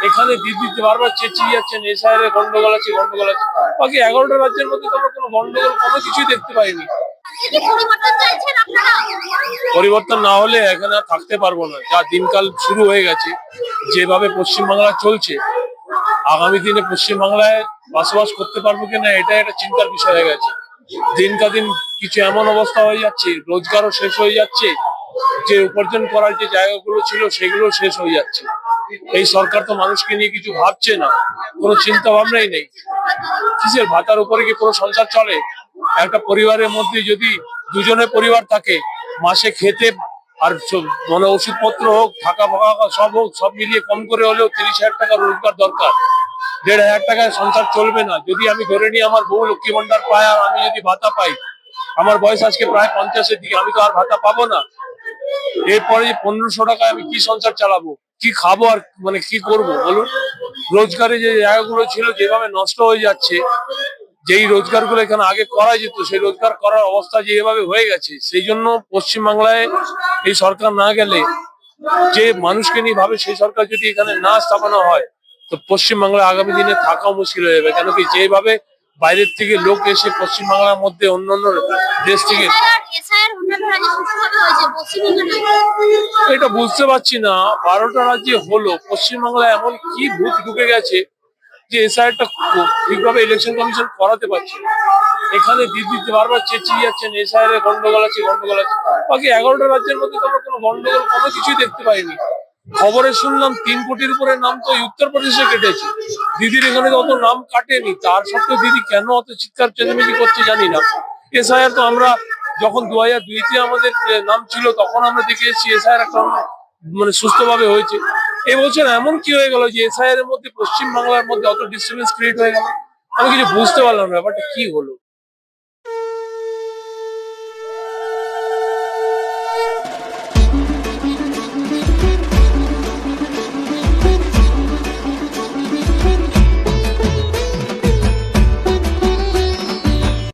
এখানে দিদিতে বারবার চেঁচিয়ে যাচ্ছেন এসআইআর গন্ডগোল আছে গন্ডগোল আছে, বাকি 11টা রাজ্যের মধ্যে তো আমরা কোনো গন্ডগোল কোনো কিছুই দেখতে পাইনি। পরিবর্তন না হলে এখানে আর থাকতে পারবো না। যা দিনকাল শুরু হয়ে গেছে, যেভাবে পশ্চিমবাংলা চলছে, আগামী দিনে পশ্চিমবাংলায় বসবাস করতে পারবো কিনা এটা একটা চিন্তার বিষয় হয়ে গেছে। দিনকা দিন কিছু এমন অবস্থা হয়ে যাচ্ছে, রোজগারও শেষ হয়ে যাচ্ছে, যে উপার্জন করার যে জায়গাগুলো ছিল সেগুলো শেষ হয়ে যাচ্ছে। এই সরকার তো মানুষকে নিয়ে কিছু ভাবছে না, কোনো চিন্তা ভাবনাই নেই। কিসের ভাতার উপরে কি কোনো সংসার চলে? একটা পরিবারের মধ্যে যদি দুজনের পরিবার থাকে, মাসে খেতে আর মানে ওষুধপত্র হোক, থাকা ফাকা সব হোক, সব মিলিয়ে কম করে হলেও 30,000 টাকা রোজগার দরকার। 1,500 টাকায় সংসার চলবে না। যদি আমি ধরে নিই আমার বউ লক্ষ্মী ভান্ডার পায় আর আমি যদি ভাতা পাই, আমার বয়স আজকে প্রায় 50-এর দিকে, আমি তো আর ভাতা পাবো না। এরপরে 1500 টাকায় আমি কি সংসার চালাবো, কি খাবো, আর মানে কি করবো বলুন? রোজগারের যে জায়গাগুলো ছিল যেভাবে নষ্ট হয়ে যাচ্ছে, যেই রোজগার গুলো এখানে আগে করা যেত সেই রোজগার করার অবস্থা যেভাবে হয়ে গেছে, সেই জন্য পশ্চিমবাংলায় এই সরকার না গেলে, যে মানুষকে নিয়ে ভাবে সেই সরকার যদি এখানে না স্থাপনা হয়, তো পশ্চিমবাংলায় আগামী দিনে থাকা মুশকিল হয়ে যাবে। কেন কি, যেভাবে বাইরের থেকে লোক এসে পশ্চিমবাংলার মধ্যে অন্যান্য দেশ থেকে, এটা বুঝতে পারছি না। 12টা রাজ্যে হলো, পশ্চিমবাংলায় এমন কি ভূত ঢুকে গেছে যে এসআইআরটা ঠিকভাবে ইলেকশন কমিশন করাতে পারছে না। এখানে দিদিতে বারবার চেঁচিয়ে যাচ্ছেন এসআইআর গন্ডগোল আছে গন্ডগোল আছে, বাকি 11টা রাজ্যের মধ্যে তো আমরা কোনো গন্ডগোল কোনো কিছুই দেখতে পাইনি। খবরে শুনলাম 3 কোটির উপরে নাম তো উত্তরপ্রদেশে কেটেছে, দিদির এখানে তো অত নাম কাটেনি। তার সত্ত্বেও দিদি কেন অত চিৎকার চেঁচামেচি করছে জানি না। এসআইআর তো আমরা যখন 2002-তে আমাদের নাম ছিল তখন আমরা দেখে এসেছি এসআইআর একটা মানে সুস্থভাবে হয়েছে। এবছর এমন কি হয়ে গেল যে এসআইআর এর মধ্যে পশ্চিম বাংলার মধ্যে অত ডিস্টার্বেন্স ক্রিয়েট হয়ে গেল? আমি কিছু বুঝতে পারলাম না ব্যাপারটা কি হলো।